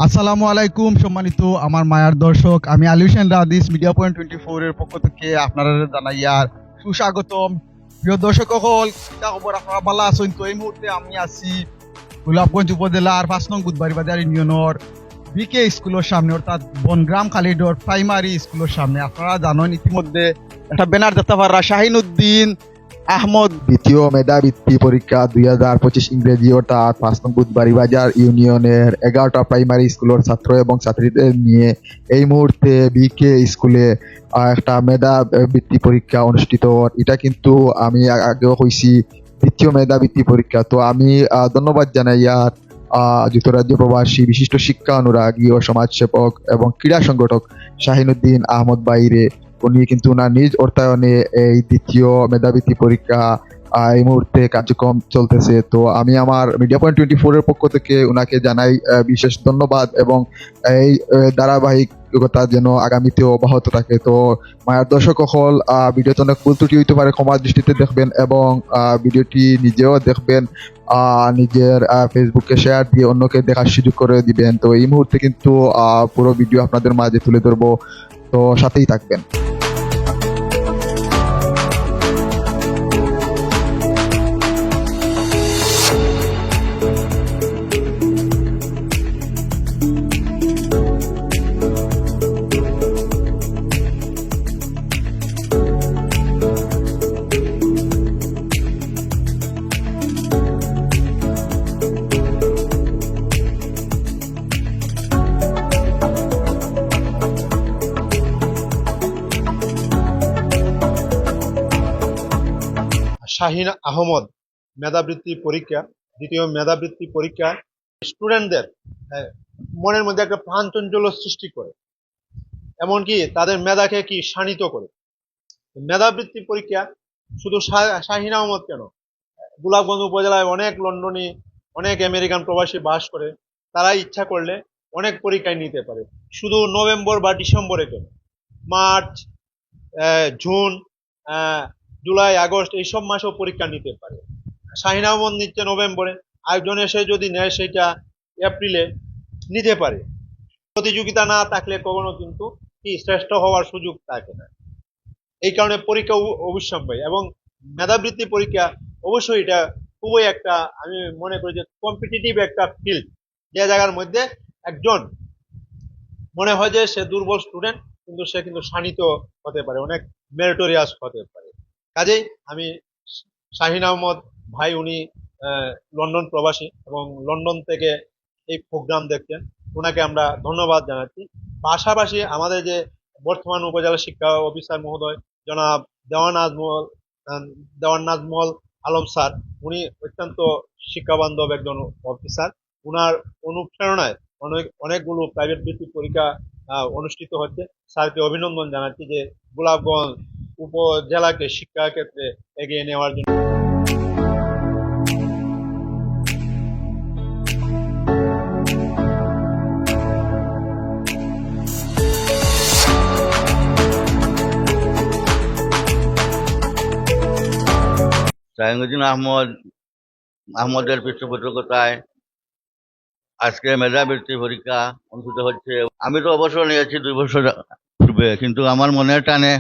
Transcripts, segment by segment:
আসসালামু আলাইকুম সম্মানিত আমার মায়ার দর্শক, আমি আলী হোসেন রাদিস মিডিয়া পয়েন্ট 24 এর পক্ষ থেকে আপনারা জানাই আর সুস্বাগতম। প্রিয় দর্শক সকল, কিতা খবর? আপনারা ভালো আছেন? তো এই মুহূর্তে আমি আছি গোলাপগঞ্জ উপজেলার ৫ নং বুধবাড়ি বাজার ইউনিয়নের বিকে স্কুলের সামনে, অর্থাৎ বনগ্রাম খালিডর প্রাইমারি স্কুলের সামনে। আপনারা জানেন ইতিমধ্যে একটা ব্যানার দেখতে পারা শাহিনুদ্দিন আহমদ দ্বিতীয় মেধাবৃত্তি পরীক্ষা 2025 ইংরেজি অর্থাৎ ৫ নং বুধবাড়ি বাজার ইউনিয়নের 11টা প্রাইমারি স্কুলের ছাত্র এবং ছাত্রীদের নিয়ে এই মুহূর্তে বিকে স্কুলে একটা মেধাবৃত্তি পরীক্ষা অনুষ্ঠিত। এটা কিন্তু আমি আগেও কইছি দ্বিতীয় মেধাবৃত্তি পরীক্ষা। তো আমি ধন্যবাদ জানাই আর যুক্তরাজ্য প্রবাসী বিশিষ্ট শিক্ষা অনুরাগী ও সমাজসেবক এবং ক্রীড়া সংগঠক শাহিনুদ্দিন আহমদ বাইরে। উনি কিন্তু ওনার নিজ অর্থায়নে এই দ্বিতীয় মেধাবৃত্তি পরীক্ষা এই মুহূর্তে কার্যক্রম চলতেছে। তো আমি আমার মিডিয়া পয়েন্ট 24 এর পক্ষ থেকে ওনাকে জানাই বিশেষ ধন্যবাদ এবং এই ধারাবাহিকতা যেন আগামীতেও অব্যাহত থাকে। তো মায়ের দর্শক সকল, ভিডিওতে অনেক ভুল ত্রুটি হইতে পারে, ক্ষমার দৃষ্টিতে দেখবেন এবং ভিডিওটি নিজেও দেখবেন, নিজের ফেসবুকে শেয়ার দিয়ে অন্যকে দেখার সুযোগ করে দিবেন। তো এই মুহূর্তে কিন্তু পুরো ভিডিও আপনাদের মাঝে তুলে ধরবো, তো সাথেই থাকবেন। শাহিন আহমদ মেধাবৃত্তি পরীক্ষা, দ্বিতীয় মেধাবৃত্তি পরীক্ষা স্টুডেন্টদের মনের মধ্যে একটা প্রাণ চাঞ্চল্য সৃষ্টি করে, এমনকি তাদের মেধাকে কি শানিত করে। মেধাবৃত্তি পরীক্ষা শুধু শাহিন আহমদ কেন, গোলাপগঞ্জ উপজেলায় অনেক লন্ডনী, অনেক আমেরিকান প্রবাসী বাস করে, তারা ইচ্ছা করলে অনেক পরীক্ষায় নিতে পারে। শুধু নভেম্বর বা ডিসেম্বরে কেন, মার্চ, জুন, জুলাই, আগস্ট এইসব মাসেও পরীক্ষা নিতে পারে। শাহিন আহমদ নিচ্ছে নভেম্বরে, আরেকজন এসে যদি নেয় সেটা এপ্রিলে নিতে পারে। প্রতিযোগিতা না থাকলে কখনো কিন্তু কি শ্রেষ্ঠ হওয়ার সুযোগ থাকে না। এই কারণে পরীক্ষা অবশ্যম্ভাবী এবং মেধাবৃত্তি পরীক্ষা অবশ্যই এটা খুবই একটা, আমি মনে করি যে কম্পিটিটিভ একটা ফিল্ড, যে জায়গার মধ্যে একজন মনে হয় যে সে দুর্বল স্টুডেন্ট, কিন্তু সে কিন্তু শানিত হতে পারে, অনেক মেরিটোরিয়াস হতে পারে। কাজেই আমি শাহিন আহমদ ভাই, উনি লন্ডন প্রবাসী এবং লন্ডন থেকে এই প্রোগ্রাম দেখছেন, ওনাকে আমরা ধন্যবাদ জানাচ্ছি। পাশাপাশি আমাদের যে বর্তমান উপজেলা শিক্ষা অফিসার মহোদয় জনাব দেওয়ান নাজমল আলম স্যার, উনি অত্যন্ত শিক্ষাবান্ধব একজন অফিসার। উনার অনুপ্রেরণায় অনেকগুলো প্রাইভেট ভিত্তিক পরীক্ষা অনুষ্ঠিত হচ্ছে। স্যারকে অভিনন্দন জানাচ্ছি যে গোলাপগঞ্জ উপজেলাকে শিক্ষা ক্ষেত্রে এগিয়ে নেওয়ার জন্য। শাহিনুদ্দিন আহমদের পৃষ্ঠপোষকতায় আজকে মেধাবৃত্তি পরীক্ষা অনুষ্ঠিত হচ্ছে। আমি তো অবসর নিয়েছি 2 বছর পূর্বে, কিন্তু আমার মনের টানে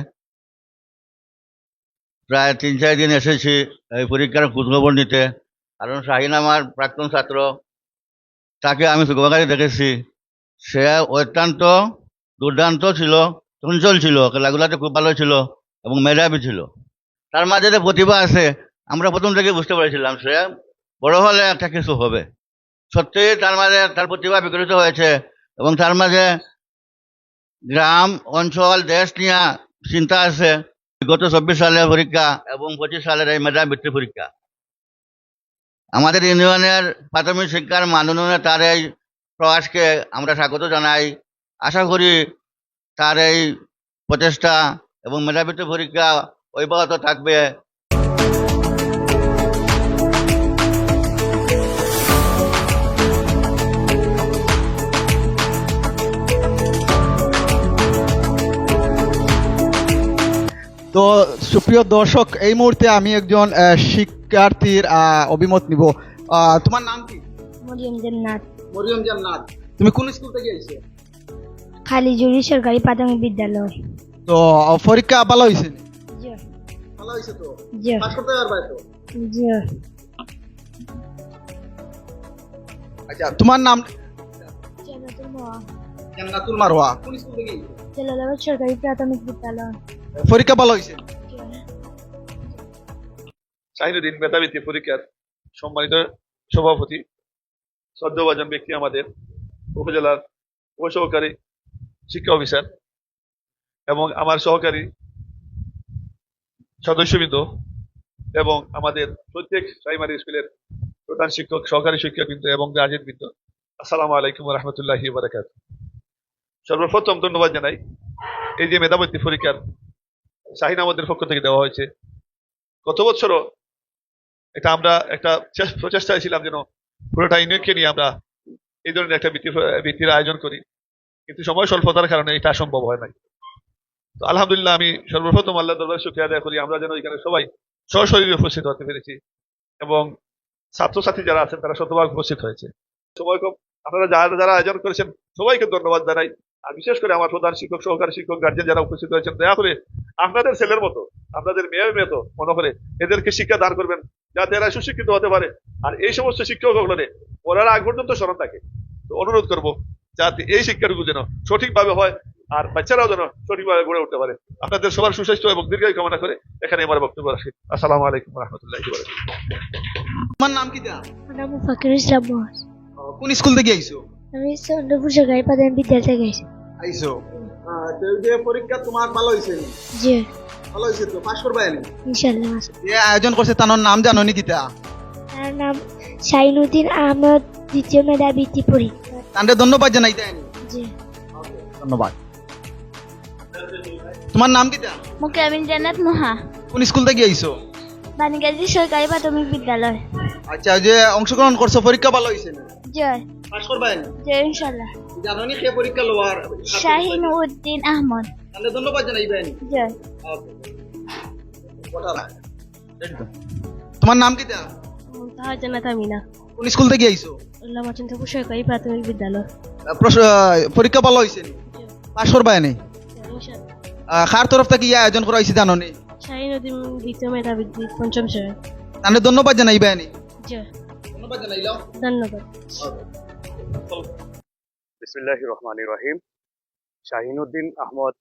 প্রায় 3-4 দিন এসেছি এই পরীক্ষার খোঁজখবর নিতে। কারণ শাহিন আমার প্রাক্তন ছাত্র, তাকে আমি ছোটবেলায় দেখেছি। সে অত্যন্ত দুর্দান্ত ছিল, চঞ্চল ছিল, খেলাগুলাতে খুব ভালো ছিল এবং মেধাবী ছিল। তার মাঝে যে প্রতিভা আছে আমরা প্রথম থেকে বুঝতে পেরেছিলাম, সে বড় হলে একটা কিছু হবে। সত্যি তার মাঝে তার প্রতিভা বিকশিত হয়েছে এবং তার মাঝে গ্রাম অঞ্চল দেশ নিয়ে চিন্তা আছে। গত 24 সালের পরীক্ষা এবং 25 সালের এই মেধাবৃত্তি পরীক্ষা আমাদের ইউনিয়নের প্রাথমিক শিক্ষার মান উন্নয়নে তার এই প্রয়াসকে আমরা স্বাগত জানাই। আশা করি তার এই প্রচেষ্টা এবং মেধাবৃত্তি পরীক্ষা অব্যাহত থাকবে। তো সুপ্রিয় দর্শক, এই মুহূর্তে আমি একজন শিক্ষার্থীর অভিমত নিব। তোমার নাম কি? মরিয়ম জান্নাত। মরিয়ম জান্নাত, তুমি কোন স্কুল থেকে আইছো? খালিজুরি সরকারি প্রাথমিক বিদ্যালয়। তো পরীক্ষা ভালো হয়েছে? জি ভালো হয়েছে তো? জি পাস করতে পারবা তো? জি। আচ্ছা, তোমার নাম? জান্নাতুল জান্নাতুল মারওয়া। কোন স্কুল থেকে? জালালাবাদ সরকারি প্রাথমিক বিদ্যালয়। পরীক্ষা ভালো হয়েছে? শাহিনুদ্দিন মেধাবৃত্তি পরীক্ষার সম্মানিত সভাপতি, শ্রদ্ধেয়ভাজন ব্যক্তি আমাদের উপজেলার উপসহকারী শিক্ষা অফিসার এবং আমার সহকারী সদস্যবৃন্দ এবং আমাদের প্রত্যেক প্রাইমারি স্কুলের প্রধান শিক্ষক, সহকারী শিক্ষকবৃন্দ এবং গার্জেনবৃন্দ, আসসালামু আলাইকুম রহমতুল্লাহি বারাকাতুহু। সর্বপ্রথম ধন্যবাদ জানাই এই যে মেধাবৃত্তি পরীক্ষার শাহিন আমাদের পক্ষ থেকে দেওয়া হয়েছে। গত বছরও এটা আমরা একটা প্রচেষ্টায় ছিলাম যেন পুরোটা ইউনিয়নকে নিয়ে আমরা এই ধরনের একটা বৃত্তির আয়োজন করি, কিন্তু সময় স্বল্পতার কারণে এটা সম্ভব হয় নাই। তো আলহামদুলিল্লাহ আমি সর্বপ্রথম আল্লাহ দরবারে শুকরিয়া আদায় করি আমরা যেন এখানে সবাই সশরীরে উপস্থিত হতে পেরেছি এবং ছাত্রছাত্রী যারা আছেন তারা শতভাগ উপস্থিত হয়েছে। সময় কম, আপনারা যারা যারা আয়োজন করেছেন সবাইকে ধন্যবাদ জানাই। আর বিশেষ করে আমার প্রধান শিক্ষক, সহকারী শিক্ষক, গার্জেন যারা উপস্থিত হয়েছেন, দয়া করে আপনাদের ছেলের মতো, আপনাদের মেয়ের মতো মনে করে এদেরকে শিক্ষা দান করবেন যাতে এরা সুশিক্ষিত হতে পারে। আর এই সমস্ত শিক্ষকগুলোরে ওনারা আগ পর্যন্ত স্মরণ থাকে। তো অনুরোধ করবো যাতে এই শিক্ষাটুকু যেন সঠিকভাবে হয় আর বাচ্চারাও যেন সঠিকভাবে গড়ে উঠতে পারে। আপনাদের সবার সুস্বাস্থ্য এবং দীর্ঘায়ু কামনা করে এখানে আমার বক্তব্য রাখি। আসসালামু আলাইকুম রহমতুল্লাহ। তোমার নাম কি? নাম ফাকির ইসলাম মহাজ। কোন স্কুল থেকে আইছো? আমি চন্দ্রপুর সরকারি প্রাথমিক বিদ্যালয় থেকে আইছি। আইছো। তো এই যে পরীক্ষা তোমার ভালো হয়েছে? জি ভালো হয়েছে তো? পাস করবা নি? ইনশাআল্লাহ। যে আয়োজন করছে তার নাম জানো নি কিতা? তার নাম শাহিনুদ্দিন আহমদ, দ্বিতীয় মেধাবৃত্তি পরীক্ষা। তান্ডে ধন্যবাদ জানাই দেন। জি ধন্যবাদ। তোমার নাম কিতা? মুকামিল জান্নাত মুহা, কোন স্কুল থেকে আইছো? বানিগাজী সরকারি প্রাথমিক বিদ্যালয়। আচ্ছা, যে অংশগ্রহণ করছো পরীক্ষা ভালো হয়েছে? জি পাস করবা নি? জি ইনশাআল্লাহ। জানো নি কে পরীক্ষা লওয়ার? শাহিনুদ্দিন আহমদ। তান্ডে ধন্যবাদ জানাই দেন। জি তোমার নাম কিতা? মুনতাহা জান্নাত আমিনা, কোন স্কুল থেকে আইছো? উল্লামা চন্দ্রপুর সরকারি প্রাথমিক বিদ্যালয়। পরীক্ষা ভালো হয়েছে? পাস করবা নি? কার তরফ থেকে ইয়া আয়োজন করা হয়েছে জানো নি? শাহিনুদ্দিন দ্বিতীয় মেধাবৃত্তি পঞ্চম শ্রেণী। তান্ডে ধন্যবাদ জানাই নি। জি ধন্যবাদ জানাইলাম। ধন্যবাদ। বিসমিল্লাহির রহমানির রহিম। শাহিনুদ্দিন আহমদ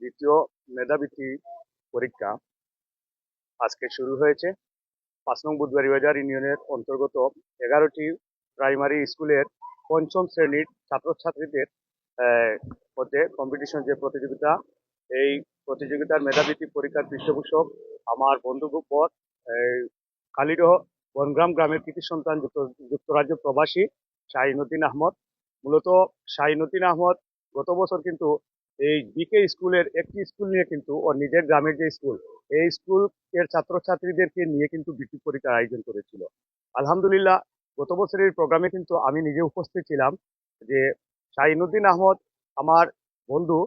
দ্বিতীয় মেধাবৃত্তি পরীক্ষা আজকে শুরু হয়েছে। 5 নং বুধবাড়ি বাজার ইউনিয়নের অন্তর্গত 11টি প্রাইমারি স্কুলের পঞ্চম শ্রেণীর ছাত্রছাত্রীদের মধ্যে কম্পিটিশন যে প্রতিযোগিতা, এই প্রতিযোগিতার মেধাবৃত্তি পরীক্ষার পৃষ্ঠপোষক আমার বন্ধুবর কালিডহ বনগ্রাম গ্রামের কৃতি সন্তান যুক্তরাজ্য প্রবাসী শাহিনুদ্দিন আহমদ। মূলত শাহিনুদ্দিন আহমদ গত বছর কিন্তু এই বিকে স্কুলের একটি স্কুল নিয়ে কিন্তু ওর নিজের গ্রামের যে স্কুল, এই স্কুল এর ছাত্রছাত্রীদেরকে নিয়ে কিন্তু বৃত্তি পরীক্ষার আয়োজন করেছিল। আলহামদুলিল্লাহ গত বছরের প্রোগ্রামে কিন্তু আমি নিজে উপস্থিত ছিলাম। যে শাহিনুদ্দিন আহমদ আমার বন্ধু,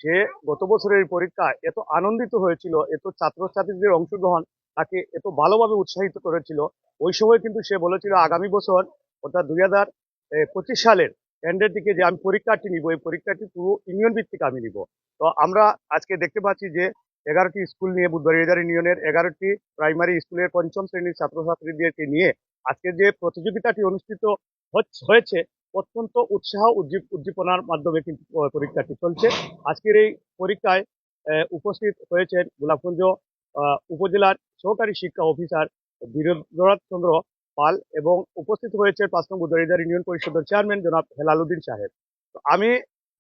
সে গত বছরের পরীক্ষায় এত আনন্দিত হয়েছিল, এত ছাত্রছাত্রীদের অংশগ্রহণ তাকে এত ভালোভাবে উৎসাহিত করেছিল। ওই সময় কিন্তু সে বলেছিল আগামী বছর অর্থাৎ 2025 সালের এন্ডের দিকে যে আমি পরীক্ষাটি নিব, এই পরীক্ষাটি পুরো ইউনিয়ন ভিত্তিক আমি নিব। তো আমরা আজকে দেখতে পাচ্ছি যে 11টি স্কুল নিয়ে বুধবাড়িবাজার ইউনিয়নের 11টি প্রাইমারি স্কুলের পঞ্চম শ্রেণীর ছাত্রছাত্রীদেরকে নিয়ে আজকে যে প্রতিযোগিতাটি অনুষ্ঠিত হয়েছে অত্যন্ত উৎসাহ উদ্দীপনার মাধ্যমে কিন্তু পরীক্ষাটি চলছে। আজকের এই পরীক্ষায় উপস্থিত হয়েছেন গোলাপগঞ্জ উপজেলার সহকারী শিক্ষা অফিসার বীরেন্দ্রনাথ চন্দ্র পাল এবং উপস্থিত হয়েছে 5 নং বুধবাড়িবাজার ইউনিয়ন পরিষদের চেয়ারম্যান জনাব হেলাল উদ্দিন সাহেব। তো আমি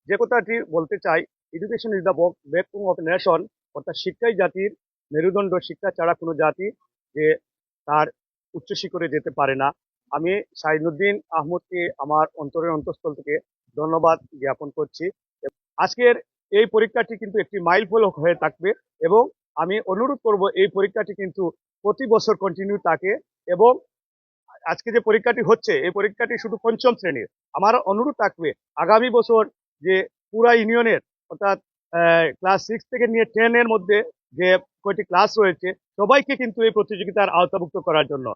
যে কথাটি বলতে চাই, education is the backbone of nation, অর্থাৎ শিক্ষাই জাতির মেরুদণ্ড। শিক্ষা ছাড়া কোনো জাতি যে তার উচ্চ শিখরে যেতে পারে না। আমি শাহিনুদ্দিন আহমদকে আমার অন্তরের অন্তঃস্থল থেকে ধন্যবাদ জ্ঞাপন করছি। আজকের এই পরীক্ষাটি কিন্তু একটি মাইল ফলক হয়ে থাকবে এবং আমি অনুরোধ করব এই পরীক্ষাটি কিন্তু প্রতি বছর কন্টিনিউ থাকে এবং আজকে যে পরীক্ষাটি হচ্ছে এই পরীক্ষাটি শুধু পঞ্চম শ্রেণীর। আমার অনুরোধ থাকবে আগামী বছর যে পুরা ইউনিয়নের অর্থাৎ ক্লাস 6 থেকে নিয়ে 10 এর মধ্যে যে কয়টি ক্লাস রয়েছে সবাইকে কিন্তু এই প্রতিযোগিতার আওতাভুক্ত করার জন্য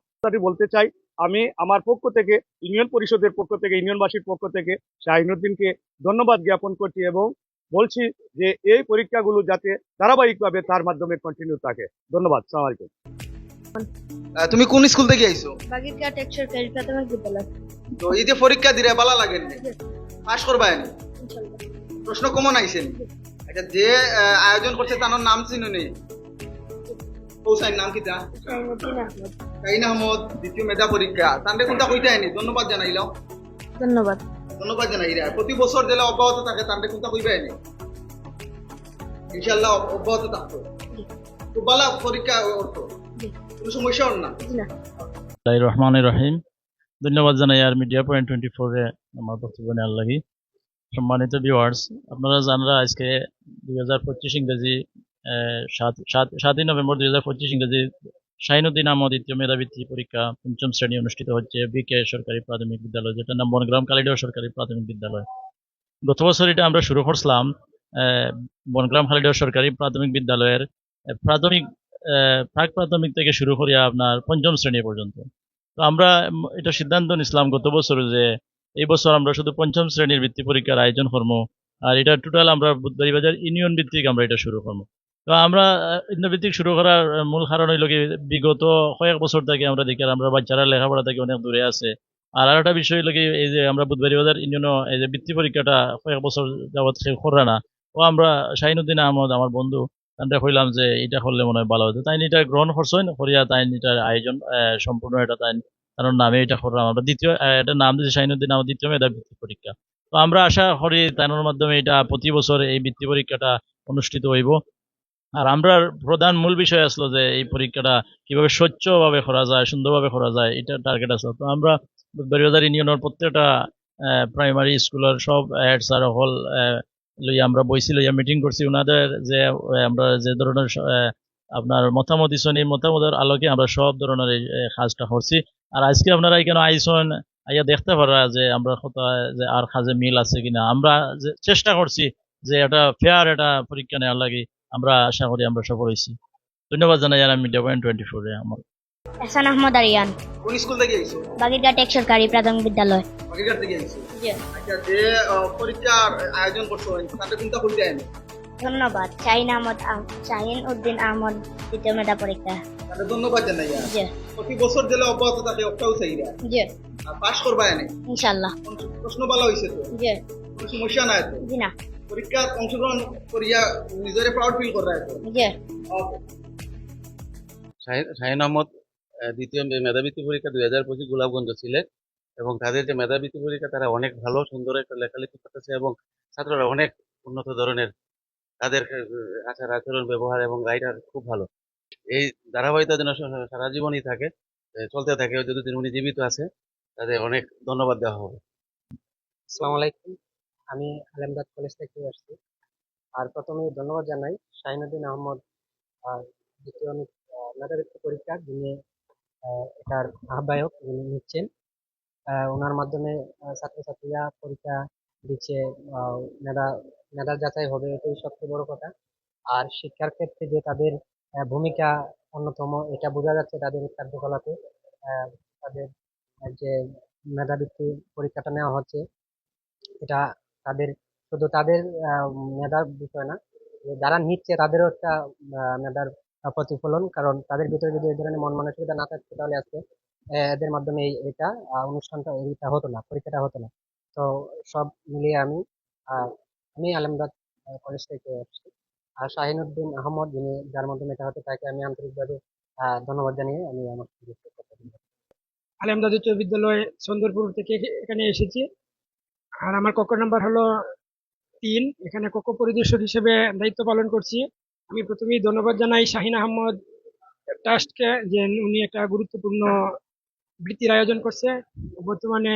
বলতে চাই। আমি আমার পক্ষ থেকে, ইউনিয়ন পরিষদের পক্ষ থেকে, ইউনিয়নবাসীর পক্ষ থেকে শাহিনুদ্দিনকে ধন্যবাদ জ্ঞাপন করছি এবং বলছি যে এই পরীক্ষাগুলো যাতে ধারাবাহিকভাবে তার মাধ্যমে কন্টিনিউ থাকে। ধন্যবাদ। আসসালামু আলাইকুম। তুমি কোন স্কুল থেকে আইছো? বাগিরঘাট এক সরকারি প্রাথমিক বিদ্যালয়। তো এই যে পরীক্ষা দিলে ভালো লাগে পাস করবা নি? ইনশাল্লাহ। প্রশ্ন কমন আইছে নি? আচ্ছা, যে আয়োজন করছে তার নাম চিনো নি? কোসাইন নাম কিটা? শাহিনুদ্দিন আহমদ। কাইন আহমদ দ্বিতীয় মেধা পরীক্ষা তান্ডে কোনটা কইতে আইনি? ধন্যবাদ জানাইলাম। ধন্যবাদ। ধন্যবাদ জানাই রে। প্রতি বছর দিলে অব্যাহত থাকে তান্ডে কোনটা কইবে আইনি? ইনশাআল্লাহ অব্যাহত থাকতো। খুব ভালো পরীক্ষা অর্থ। জি। কোনো সমস্যা হল না? জি না। রহমান রহিম। ধন্যবাদ জানাই আর মিডিয়া পয়েন্ট 24 এ আমার বক্তব্য নেওয়ার লাগি। সম্মানিত ভিউয়ার্স, আপনারা জানরা আজকে 2025 ইংরেজি 7ই নভেম্বর 2025 ইংরেজি শাহিনুদ্দিন আহমদ দ্বিতীয় মেধাবৃত্তি পরীক্ষা পঞ্চম শ্রেণী অনুষ্ঠিত হচ্ছে বিকে সরকারি প্রাথমিক বিদ্যালয়, যেটার নাম বনগ্রাম কালিডাহ সরকারি প্রাথমিক বিদ্যালয়। গত বছর এটা আমরা শুরু করছিলাম বনগ্রাম খালিডাহ সরকারি প্রাথমিক বিদ্যালয়ের প্রাথমিক প্রাক প্রাথমিক থেকে শুরু করিয়া আপনার পঞ্চম শ্রেণী পর্যন্ত। তো আমরা এটা সিদ্ধান্ত নিছিলাম গত বছর যে এই বছর আমরা শুধু পঞ্চম শ্রেণীর বৃত্তি পরীক্ষার আয়োজন করবো, আর এটা টোটাল আমরা বুধবাড়ি বাজার ইউনিয়ন ভিত্তিক আমরা এটা শুরু করবো। তো আমরা ইউনিয়ন ভিত্তিক শুরু করার মূল কারণ হইল কি, বিগত কয়েক বছর থেকে আমরা দেখি আর আমরা বাচ্চারা লেখাপড়া থেকে অনেক দূরে আছে। আর একটা বিষয় হইল কি, এই যে আমরা বুধবাড়ি বাজার ইউনিয়ন এই যে বৃত্তি পরীক্ষাটা কয়েক বছর যাবৎ করে না, ও আমরা শাহিনুদ্দিন আহমদ আমার বন্ধু তান্ডে কইলাম যে এটা করলে মনে হয় ভালো হতো। তাই এটা গ্রহণ করছেন করিয়া তাই এটার আয়োজন সম্পূর্ণ এটা তাই কারণ নামে এটা করলাম আমরা দ্বিতীয় এটার নাম দিয়েছি শাহিনুদ্দিন আহমদ দ্বিতীয় মেধা বৃত্তি পরীক্ষা। তো আমরা আশা করি তার মাধ্যমে এটা প্রতি বছর এই বৃত্তি পরীক্ষাটা অনুষ্ঠিত হইব। আর আমরা প্রধান মূল বিষয় আসলো যে এই পরীক্ষাটা কিভাবে স্বচ্ছভাবে করা যায়, সুন্দরভাবে করা যায়, এটা টার্গেট আসলো। তো আমরা বাজার ইউনিয়নের প্রত্যেকটা প্রাইমারি স্কুলের সব হেড স্যার হল লইয়া আমরা বইছি, লইয়া মিটিং করছি। ওনাদের যে আমরা যে ধরনের আপনার মতামত দিচ্ছেন, এই মতামতের আলোকে আমরা সব ধরনের এই কাজটা করছি। আর আজকে আপনারা এখানে আইসন আইয়া দেখতে পারা যে আমরা কোথায় যে আর কাজে মিল আছে কিনা। আমরা যে চেষ্টা করছি যে এটা ফেয়ার এটা পরীক্ষা নেওয়ার লাগে, আমরা আশা করি আমরা সফল হয়েছি। ধন্যবাদ জানাই আর মিডিয়া পয়েন্ট 24 এ আমার। এহসান আহমদ আরিয়ান। কোন স্কুল থেকে আইছো? বাগিরঘাট এক সরকারি প্রাথমিক বিদ্যালয়। বাগেরহাট থেকে আইছো? জি। আচ্ছা, যে পরীক্ষার আয়োজন করছো তান্ডে কোনটা কইতে আইনি? ধন্যবাদ। শাহিন উদ্দিন আহমদ দ্বিতীয় মেধা পরীক্ষা। তান্ডে ধন্যবাদ জানাই। জি। প্রতি বছর দিলে অব্যাহত থাকে একটাও চাইরা। জি। আর পাস করবা আইনি? ইনশাল্লাহ। প্রশ্ন ভালো হইছে তো? জি। কোনো সমস্যা নাই তো? জি না। পরীক্ষা অংশগ্রহণ করিয়া নিজেরে প্রাউড ফিল করা তো? জি। ওকে। শাহিন আহমদ দ্বিতীয় মেধাবৃত্তি পরীক্ষা 2025 গোলাপগঞ্জ সিলেট, এবং তাদের যে মেধাবৃত্তি পরীক্ষা তারা অনেক ভালো সুন্দর একটা লেখালেখি করতেছে এবং ছাত্ররা অনেক উন্নত ধরনের তাদের আচার আচরণ ব্যবহার এবং রাইটার খুব ভালো। এই ধারাবাহিকতা যেন সারা জীবনই থাকে, চলতে থাকে, যতদিন উনি জীবিত আছে তাদের অনেক ধন্যবাদ দেওয়া হবে। আসসালামু আলাইকুম। আমি আলেমদাদ কলেজ থেকে আসছি। আর প্রথমে ধন্যবাদ জানাই শাহিনুদ্দিন আহমদ দ্বিতীয় মেধাবৃত্তি পরীক্ষা যিনি এটার আহ্বায়ক যিনি নিচ্ছেন। ওনার মাধ্যমে ছাত্রছাত্রীরা পরীক্ষা দিচ্ছে, মেধা মেধা যাচাই হবে, এটাই সবচেয়ে বড় কথা। আর শিক্ষার ক্ষেত্রে যে তাদের ভূমিকা অন্যতম, এটা বোঝা যাচ্ছে তাদের কার্যকলাপে। তাদের যে মেধাবৃত্তি পরীক্ষাটা নেওয়া হচ্ছে, এটা তাদের শুধু তাদের মেধার বিষয় না, যারা নিচ্ছে তাদেরও একটা মেধার প্রতিফলন। কারণ তাদের ভিতরে যদি এই ধরনের মন মানসিকতা না থাকতো তাহলে আজকে এদের মাধ্যমে এটা অনুষ্ঠানটা এইটা হতো না, পরীক্ষাটা হতো না। তো সব মিলিয়ে আমি আলমদাদ কলেজ থেকে আসছি। আর শাহিনুদ্দিন আহমদ যিনি যার মাধ্যমে এটা হতে, তাকে আমি আন্তরিকভাবে ধন্যবাদ জানিয়ে আমি আমার আলেমদা উচ্চ বিদ্যালয় সুন্দরপুর থেকে এখানে এসেছি। আর আমার কক্ষ নাম্বার হলো 3। এখানে কক্ষ পরিদর্শক হিসেবে দায়িত্ব পালন করছি। আমি প্রথমেই ধন্যবাদ জানাই শাহিন আহমদ ট্রাস্টকে যে উনি একটা গুরুত্বপূর্ণ বৃত্তির আয়োজন করছে। বর্তমানে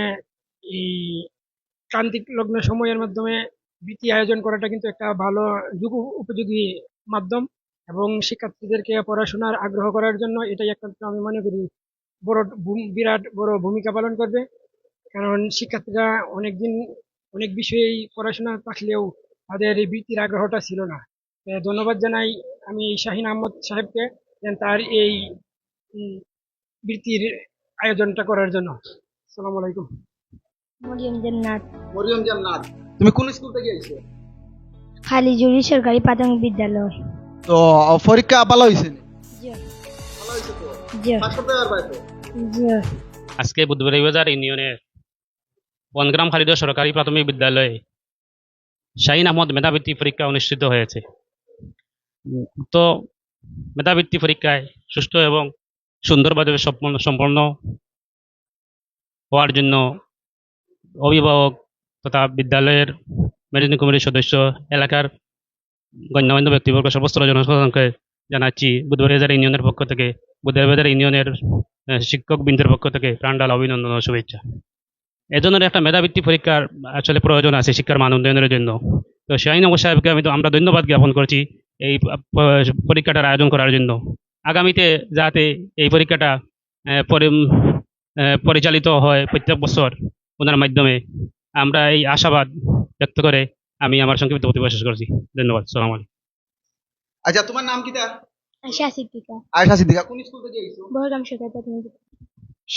এই ক্রান্তিক লগ্ন সময়ের মাধ্যমে বৃত্তি আয়োজন করাটা কিন্তু একটা ভালো যুগ উপযোগী মাধ্যম, এবং শিক্ষার্থীদেরকে পড়াশোনার আগ্রহ করার জন্য এটাই একমাত্র আমি মনে করি বিরাট বড় ভূমিকা পালন করবে। কারণ শিক্ষার্থীরা অনেকদিন অনেক বিষয়েই পড়াশোনা থাকলেও তাদের এই বৃত্তির আগ্রহটা ছিল না। ধন্যবাদ জানাই আমি শাহিন আহমদ সাহেবকে, তার এই বৃত্তির আয়োজনটা করার জন্য। আসসালামু আলাইকুম। মরিয়ম জান্নাত, মরিয়ম জান্নাত, তুমি কোন স্কুল থেকে আইছো? খালিজুরি সরকারি প্রাথমিক বিদ্যালয়। তো পরীক্ষা ভালো হয়েছে নি? জি ভালো হয়েছে তো? জি ফার্স্ট পেপার পাইছো? জি। আজকে বুধবাড়িবাজার ইউনিয়নের বনগ্রাম খালিদ সরকারি প্রাথমিক বিদ্যালয়ে শাহিন আহমদ মেধাবৃত্তি পরীক্ষা অনুষ্ঠিত হয়েছে। তো মেধাবৃত্তি পরীক্ষায় সুষ্ঠু এবং সুন্দরভাবে সম্পন্ন হওয়ার জন্য অভিভাবক তথা বিদ্যালয়ের ম্যানেজিং কমিটির সদস্য, এলাকার গণ্যমান্য ব্যক্তিবর্গ, সমস্ত জনসাধারণকে জানাচ্ছি বুধবাড়িবাজার ইউনিয়নের পক্ষ থেকে, বুধবাড়িবাজার ইউনিয়নের শিক্ষকবৃন্দের পক্ষ থেকে প্রাণঢাল অভিনন্দন ও শুভেচ্ছা। এ ধরনের একটা মেধাবৃত্তি পরীক্ষার আসলে প্রয়োজন আছে শিক্ষার মান উন্নয়নের জন্য। তো শাহিন আহমদ সাহেবকে আমরা ধন্যবাদ জ্ঞাপন করছি এই পরীক্ষাটার আয়োজন করার জন্য। আগামীতে যাতে এই পরীক্ষাটা পরিচালিত হয় প্রত্যেক বছর ওনার মাধ্যমে, আমরা এই আশাবাদ ব্যক্ত করে আমি আমার সংক্ষিপ্ত বক্তব্য শেষ করছি। ধন্যবাদ। সালাম আলাইকুম। আচ্ছা, তোমার নাম কিটা? আয়শা সিদ্দিকা, আয়েশা সিদ্দিকা, কোন স্কুল থেকে আইছো? বহরগাম সরকারি প্রাথমিক বিদ্যালয়।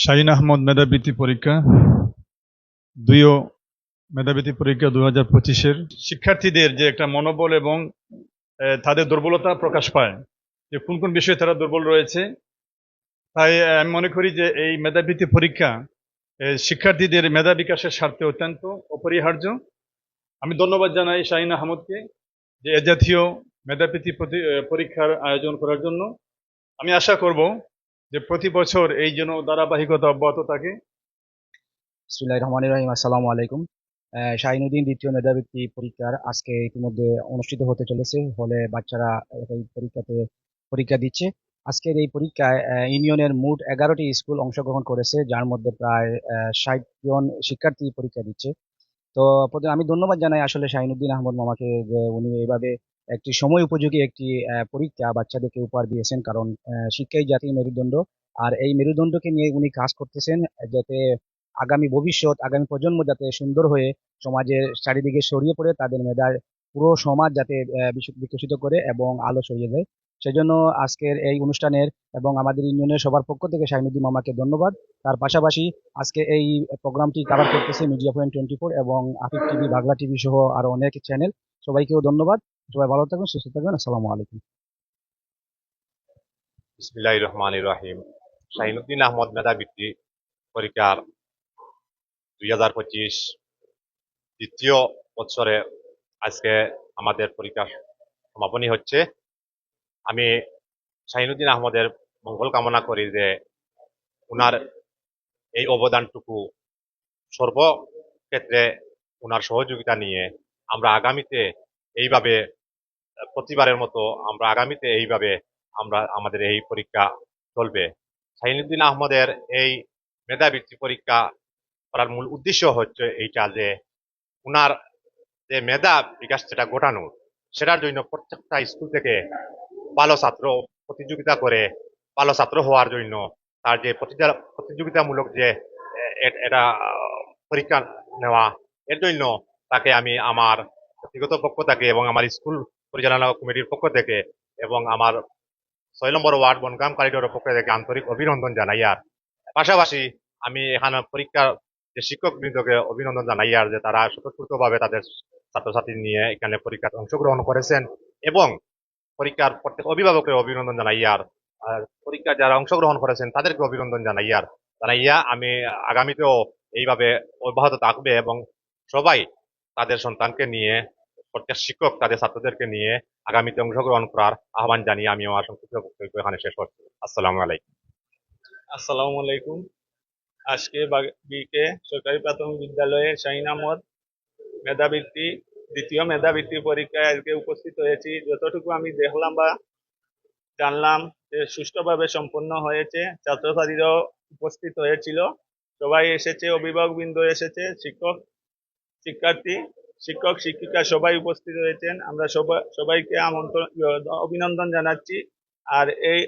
শাহিন আহমদ মেধাবৃত্তি পরীক্ষা, দুইও মেধাবৃত্তি পরীক্ষা 2025-এর শিক্ষার্থীদের যে একটা মনোবল এবং তাদের দুর্বলতা প্রকাশ পায়, যে কোন কোন বিষয়ে তারা দুর্বল রয়েছে। তাই আমি মনে করি যে এই মেধাবৃত্তি পরীক্ষা শিক্ষার্থীদের মেধা বিকাশের স্বার্থে অত্যন্ত অপরিহার্য। আমি ধন্যবাদ জানাই শাহিন আহমদকে যে এ জাতীয় মেধাবৃত্তি পরীক্ষার আয়োজন করার জন্য। আমি আশা করব যে প্রতি বছর এই যেন ধারাবাহিকতা অব্যাহত থাকে। বিসমিল্লাহির রহমানির রহিম। আসসালামু আলাইকুম। শাহিনুদ্দিন দ্বিতীয় মেধাবৃত্তি পরীক্ষার আজকে ইতিমধ্যে অনুষ্ঠিত হতে চলেছে, ফলে বাচ্চারা এই পরীক্ষাতে পরীক্ষা দিচ্ছে। আজকের এই পরীক্ষায় ইউনিয়নের মোট 11টি স্কুল অংশগ্রহণ করেছে, যার মধ্যে প্রায় 60 জন শিক্ষার্থী পরীক্ষা দিচ্ছে। তো প্রথমে আমি ধন্যবাদ জানাই আসলে শাহিনুদ্দিন আহমদ মামাকে, যে উনি এইভাবে একটি সময় উপযোগী একটি পরীক্ষা বাচ্চাদেরকে উপহার দিয়েছেন। কারণ শিক্ষাই জাতির মেরুদণ্ড, আর এই মেরুদণ্ডকে নিয়ে উনি কাজ করতেছেন যাতে আগামী ভবিষ্যৎ, আগামী প্রজন্ম যাতে সুন্দর হয়ে সমাজের চারিদিকে ছড়িয়ে পড়ে, তাদের মেধায় পুরো সমাজ যাতে বিকশিত করে এবং আলো ছড়িয়ে দেয়। সেজন্য আজকের এই অনুষ্ঠানের এবং আমাদের ইউনিয়নের সবার পক্ষ থেকে শাহিনুদ্দিন মামাকে ধন্যবাদ। তার পাশাপাশি আজকে এই প্রোগ্রামটি কাভার করতেছে মিডিয়া পয়েন্ট 24 এবং আফিফ টিভি, বাংলা টিভি সহ আরো অনেক চ্যানেল। সবাইকেও ধন্যবাদ। সবাই ভালো থাকবেন, সুস্থ থাকবেন। আসসালামু আলাইকুম। বিসমিল্লাহির রহমানির রহিম। শাহিনুদ্দিন আহমদ মেধাবৃত্তি পরীক্ষার 2025 দ্বিতীয় বছরে আজকে আমাদের পরীক্ষা সমাপনী হচ্ছে। আমি শাহিনুদ্দিন আহমদের মঙ্গল কামনা করি যে উনার এই অবদানটুকু সর্বক্ষেত্রে উনার সহযোগিতা নিয়ে আমরা আগামীতে এইভাবে প্রতিবারের মতো আমরা আমাদের এই পরীক্ষা চলবে। শাহিনুদ্দিন আহমদের এই মেধাবৃত্তি পরীক্ষা করার মূল উদ্দেশ্য হচ্ছে এইটা যে উনার যে মেধা বিকাশ যেটা ঘটানো, সেটার জন্য প্রত্যেকটা স্কুল থেকে ভালো ছাত্র প্রতিযোগিতা করে ভালো ছাত্র হওয়ার জন্য তার যে প্রতিযোগিতামূলক যে এটা পরীক্ষা নেওয়া, এর জন্য তাকে আমি আমার ব্যক্তিগত পক্ষ থেকে এবং আমার স্কুল পরিচালনা কমিটির পক্ষ থেকে এবং আমার 6 নম্বর ওয়ার্ড বনগ্রাম করিডোরের পক্ষ থেকে আন্তরিক অভিনন্দন জানাই। আর পাশাপাশি আমি এখানে পরীক্ষার যে শিক্ষকবৃন্দকে অভিনন্দন জানাই, আর যে তারা স্বতঃস্ফূর্তভাবে তাদের ছাত্রছাত্রী নিয়ে এখানে পরীক্ষায় অংশগ্রহণ করেছেন, এবং পরীক্ষার প্রত্যেক অভিভাবককে অভিনন্দন জানাই। আর পরীক্ষা যারা অংশগ্রহণ করেছেন তাদেরকে অভিনন্দন জানাইয়া আমি আগামীতেও এইভাবে অব্যাহত থাকবে এবং সবাই তাদের সন্তানকে নিয়ে, প্রত্যেক শিক্ষক তাদের ছাত্রদেরকে নিয়ে আগামীতে অংশগ্রহণ করার আহ্বান জানিয়ে আমি আমার সংক্ষিপ্ত বক্তব্য এখানে শেষ করছি। আসসালামু আলাইকুম। আসসালামু আলাইকুম। আজকে বিকে সরকারি প্রাথমিক বিদ্যালয়ে শাহিন আহমদ দ্বিতীয় মেধাবৃত্তি পরীক্ষায় আজকে উপস্থিত হয়েছি। যতটুকু আমি দেখলাম বা জানলাম যে সুষ্ঠুভাবে সম্পন্ন হয়েছে। ছাত্রছাত্রীরাও উপস্থিত হয়েছিল, সবাই এসেছে, অভিভাবকবৃন্দ এসেছে, শিক্ষক শিক্ষিকা সবাই উপস্থিত হয়েছেন। আমরা সবাইকে অভিনন্দন জানাচ্ছি। আর এই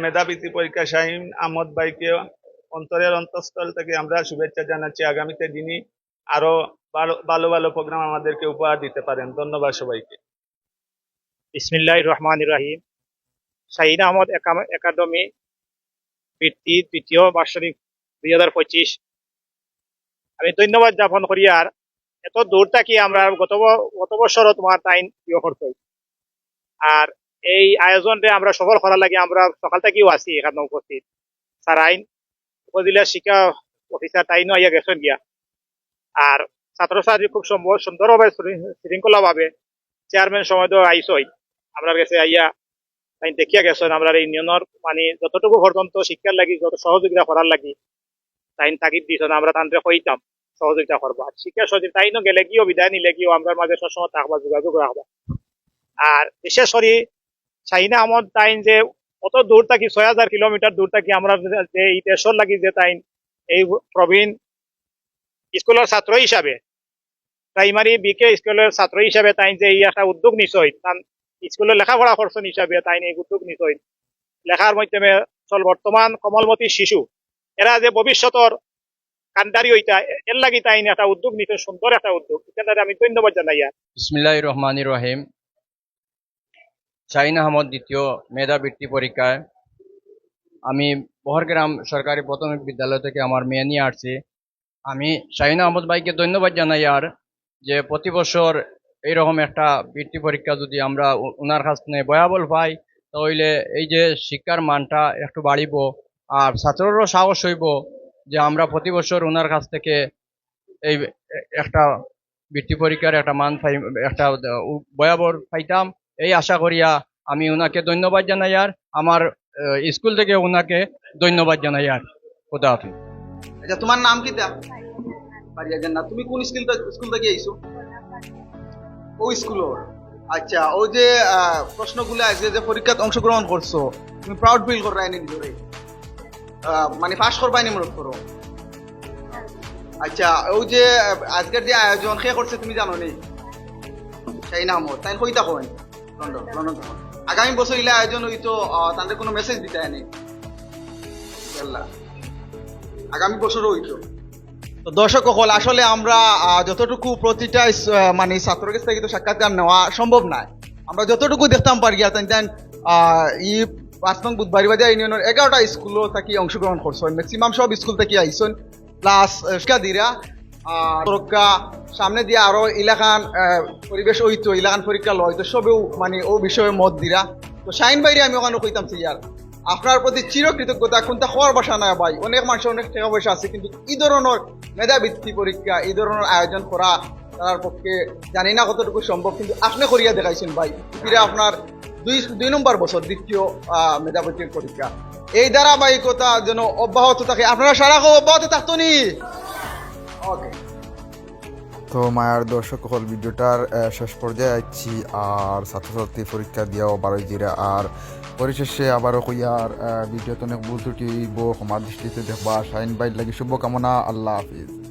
মেধাবৃত্তি পরীক্ষা শাহিন আহমদ ভাইকে অন্তরের অন্তঃস্থল থেকে আমরা শুভেচ্ছা জানাচ্ছি। আগামীতে যিনি আরো ভালো ভালো প্রোগ্রাম আমাদেরকে উপহার দিতে পারেন। ধন্যবাদ সবাইকে। বিসমিল্লাহির রহমানির রহিম। শাহিন আহমদ একাডেমি বৃত্তি দ্বিতীয় বার্ষিক 2025 আমি ধন্যবাদ জ্ঞাপন করি। আর এত দূর থাকি আমরা গত বছরও তোমার টাইম ইয়ে করতে আর এই আয়োজনটা আমরা সফল করার লাগে আমরা সকাল থেকেও আছি এখানে উপস্থিত। স্যার আইন উপজেলা শিক্ষা অফিসার তাইনও আইয়া গেছেন গিয়া। আর ছাত্রছাত্রী খুব সুন্দরভাবে শৃঙ্খলা ভাবে চেয়ারম্যান সময় তো আইসই আমরা কাছে আইয়া তাই দেখিয়া গেছেন আমরা ইউনিয়নের মানে যতটুকু পর্যন্ত শিক্ষার লাগি যত সহযোগিতা করার লাগি তাই তাগিদ দিয়েছেন আমরা তান্ত্রে হইতাম সহযোগিতা করবো। আর শিক্ষা সচিব তাইনও গেলে গিয়েও বিদায় নিলে গিয়েও আমরা মাঝে সবসময় থাকবা যোগাযোগ রাখবা। আর বিশেষ করে শাহিনা আহমদ তাইন যে অত দূর থাকি 6000 কিলোমিটার দূর থাকি আমরা যে এই দেশের লাগি যে তাইন এই প্রবীণ স্কুলের ছাত্র হিসাবে প্রাইমারি বিকে স্কুলের ছাত্র হিসাবে তাই যে এই একটা উদ্যোগ নিছই স্কুলে লেখাপড়া করছেন হিসাবে তাই এই উদ্যোগ নিছই লেখার মাধ্যমে চল বর্তমান কমলমতী শিশু এরা যে ভবিষ্যতের কান্ডারি হইতা এর লাগি তাই একটা উদ্যোগ নিতে সুন্দর একটা উদ্যোগ এখানে আমি ধন্যবাদ জানাই। বিসমিল্লাহির রহমানির রহিম। শাহিন আহমদ দ্বিতীয় মেধাবৃত্তি পরীক্ষায় আমি বহরগ্রাম সরকারি প্রাথমিক বিদ্যালয় থেকে আমার মেয়ে নিয়ে আসছি। আমি শাহিন আহমদ ভাইকে ধন্যবাদ জানাই আর যে প্রতি বছর এইরকম একটা বৃত্তি পরীক্ষা যদি আমরা ওনার কাছ থেকে বয়াবল পাই তাহলে এই যে শিক্ষার মানটা একটু বাড়িব আর ছাত্ররও সাহস হইব যে আমরা প্রতি বছর ওনার কাছ থেকে এই একটা বৃত্তি পরীক্ষার একটা মান পাই একটা বয়াবর পাইতাম এই আশা করিয়া আমি ওনাকে ধন্যবাদ জানাই আর আমার স্কুল থেকে ওনাকে ধন্যবাদ জানাই আর খোদা হাফেজ। আচ্ছা তোমার নাম কি তা? পারিয়া জান্নাত। তুমি কোন স্কুল থেকে আইছো? ও স্কুলের। আচ্ছা ও যে প্রশ্নগুলো আজকে যে পরীক্ষাতে অংশগ্রহণ করছো তুমি প্রাউড ফিল করো রাইনি ধরে মানে পাস করবাই মনে করো। আচ্ছা ও যে আজকের যে আয়োজন কে করছে তুমি জানো নি? শাহিনা আহমদ তাই কইতা কই লন্ডন আগামী বছর ইলা আয়োজন হইতো তাদের কোনো মেসেজ দিতে নেই আগামী বছরও হইতো। তো দর্শক সকল আসলে আমরা যতটুকু প্রতিটা মানে ছাত্রের কাছ থেকে তো সাক্ষাৎকার নেওয়া সম্ভব নয়। আমরা যতটুকু দেখতাম পারি ই 5 নং বুধবাড়িবাজার ইউনিয়নের 11টা স্কুলও থাকি অংশগ্রহণ করছেন ম্যাক্সিমাম সব স্কুল থেকে আইসন প্লাস শিক্ষা দিরা সুরক্ষা সামনে দিয়ে আরো এলাকান পরিবেশ হইতো এলাকান পরীক্ষা লইতো সবেও মানে ও বিষয়ে মত দিরা। তো শাহিন ভাইরে আমি ওখানে কইতাম ইয়ার আপনার প্রতি চিরকৃতজ্ঞতা কোনটা হওয়ার বাসা না ভাই। অনেক মানুষের অনেক টাকা পয়সা আছে কিন্তু এই ধরনের মেধাবৃত্তি পরীক্ষা এই ধরনের আয়োজন করা তার পক্ষে জানি না কতটুকু সম্ভব কিন্তু আপনি করিয়া দেখাইছেন ভাই। ফিরে আপনার 2 নম্বর বছর দ্বিতীয় মেধাবৃত্তির পরীক্ষা এই ধারাবাহিকতা যেন অব্যাহত থাকে। আপনারা সারা অব্যাহত থাকতো নি। ওকে তো মায়ার দর্শক হল ভিডিওটার শেষ পর্যায়ে আছি আর ছাত্রছাত্রী পরীক্ষা দিয়াও বারোই জিরা আর পরিশেষে আবারও কইয়ার ভিডিওতে অনেক ভুল ত্রুটি ক্ষমার দৃষ্টিতে দেখবা। শাহিন ভাইয়ের লাগি শুভকামনা। আল্লাহ হাফিজ।